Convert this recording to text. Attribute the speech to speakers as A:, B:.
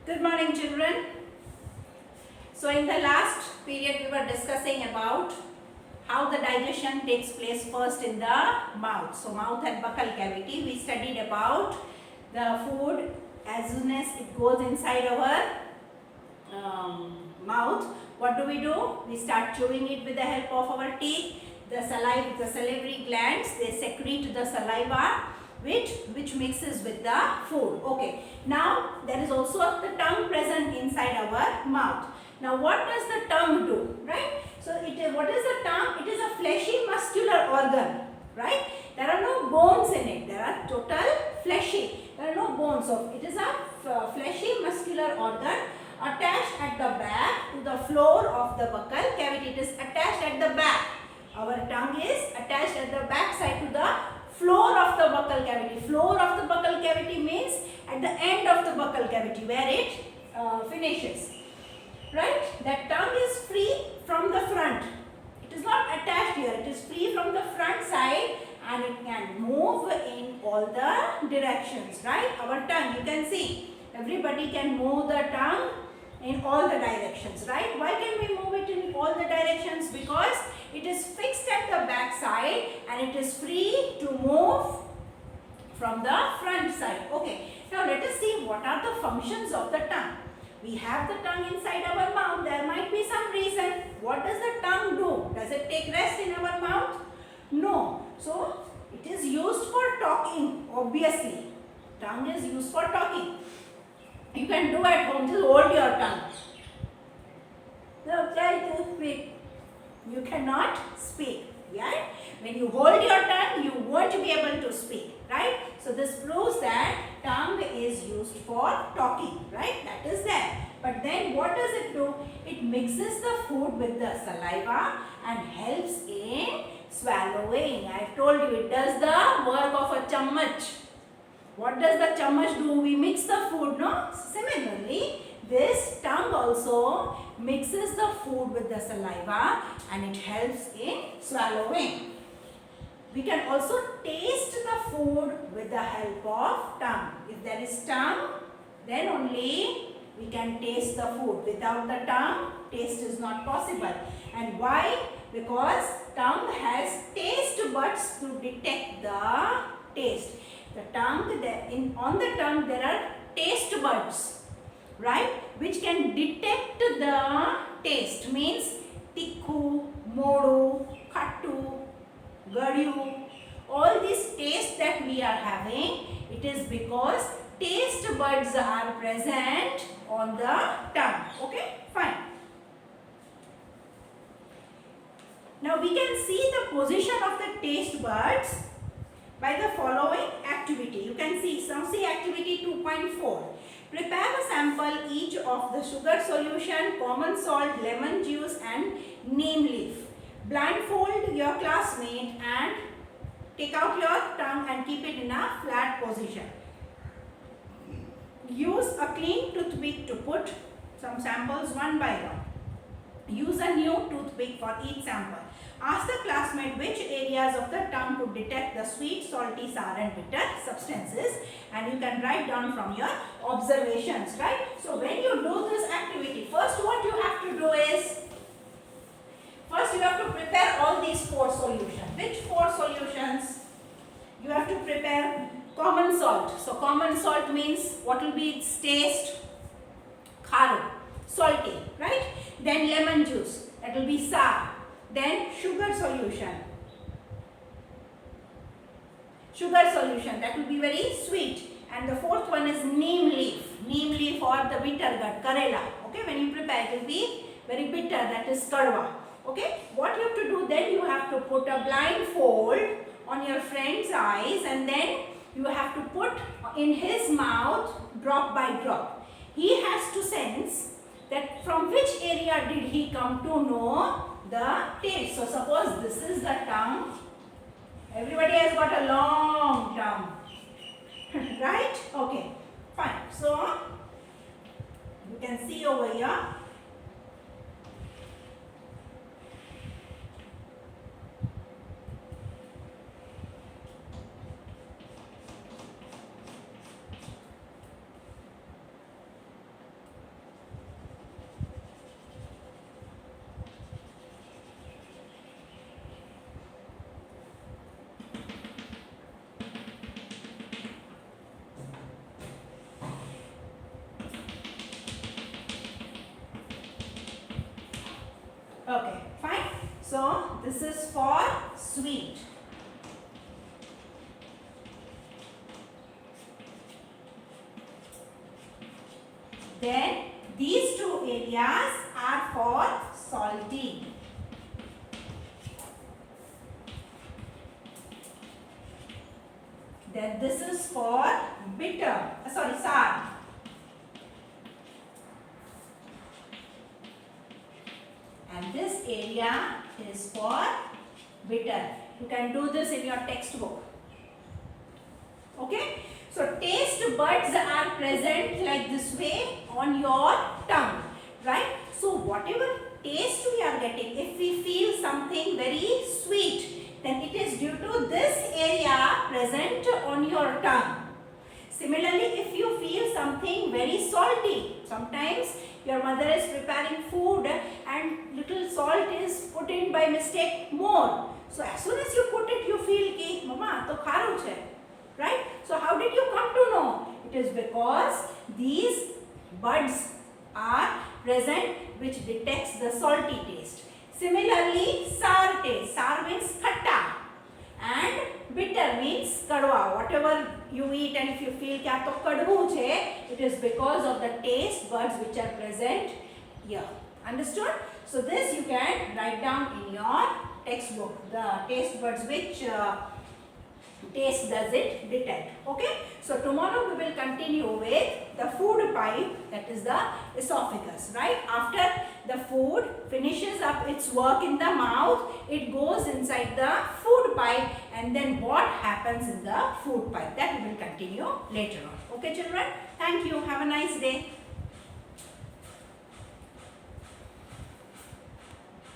A: Good morning, children. So in the last period we were discussing about how the digestion takes place first in the mouth. So mouth and buccal cavity. We studied about the food as soon as it goes inside our mouth. What do? We start chewing it with the help of our teeth. The saliva, the salivary glands, they secrete the saliva which mixes with the food. Okay. Now there is also the tongue present inside our mouth. Now what does the tongue do? Right? So what is the tongue? It is a fleshy muscular organ. Right? There are no bones in it. There are total fleshy. There are no bones. So it is a fleshy muscular organ attached at the back to the floor of the buccal cavity. It is attached at the back. Our tongue is attached at the back side to the floor of the buccal cavity. Floor of the buccal cavity means at the end of the buccal cavity where it finishes. Right? That tongue is free from the front. It is not attached here. It is free from the front side and it can move in all the directions. Right? Our tongue, you can see, everybody can move the tongue in all the directions. Right? Why can we move it in all the directions? Because it is fixed at the back side and it is free to move from the front side. Okay. Now let us see what are the functions of the tongue. We have the tongue inside our mouth. There might be some reason. What does the tongue do? Does it take rest in our mouth? No. So it is used for talking, obviously. Tongue is used for talking. You can do at home, just hold your tongue. Now try to speak. You cannot speak. Yeah? When you hold your tongue, you won't be able to speak. Right? So this proves that tongue is used for talking. Right? That is there. But then what does it do? It mixes the food with the saliva and helps in swallowing. I have told you it does the work of a chammach. What does the chammach do? We mix the food, no? Similarly, this tongue also mixes the food with the saliva and it helps in swallowing. We can also taste the food with the help of tongue. If there is tongue, then only we can taste the food. Without the tongue, taste is not possible. And why? Because tongue has taste buds to detect the taste. The tongue, on the tongue there are taste buds, right, which can detect the taste. Means tikku, modu, khattu, gadiyu, all these taste that we are having, it is because taste buds are present on the tongue. Okay, fine. Now we can see the position of the taste buds by the following activity. You can see activity 2.4. Prepare a sample each of the sugar solution, common salt, lemon juice and neem leaf. Blindfold your classmate and take out your tongue and keep it in a flat position. Use a clean toothpick to put some samples one by one. Use a new toothpick for each sample. Ask the classmate which areas of the tongue could detect the sweet, salty, sour and bitter substances, and you can write down from your observations, right? So when you do this activity, first what you have to do is, first you have to prepare all these 4 solutions. Which 4 solutions? You have to prepare common salt. So common salt means what will be its taste? Kharu, salty, right? Then lemon juice, that will be sour. Then sugar solution, that will be very sweet. And the 4th one is neem leaf or the bitter gourd, karela. Okay, when you prepare it will be very bitter, that is kadwa. Okay, what you have to do then, you have to put a blindfold on your friend's eyes and then you have to put in his mouth drop by drop. He has to sense that from which area did he come to know the taste. So suppose this is the tongue. Everybody has got a long tongue. Right? Okay. Fine. So you can see over here. So this is for sweet. Then these two areas are for salty. Then this is for bitter. Sour. And this area is for bitter. You can do this in your textbook. Okay? So taste buds are present like this way on your tongue, right? So whatever taste we are getting, if we feel something very sweet, then it is due to this area present on your tongue. Similarly, if you feel something very salty, sometimes your mother is preparing food and little salt is put in by mistake more. So as soon as you put it, you feel ki mama to kharu chhe. Right? So how did you come to know? It is because these buds are present which detects the salty taste. Similarly, sour taste. Sour means khatta and bitter means kadwa. Whatever you eat and if you feel kya to kadvu che, it is because of the taste buds which are present here. Understood? So this you can write down in your textbook. The taste buds which taste does it detect. Okay, so tomorrow we will continue with the food pipe, that is the esophagus, right? After the food finishes up its work in the mouth, it goes inside the food pipe, and then what happens in the food pipe, that we will continue later on. Okay children, thank you, have a nice day.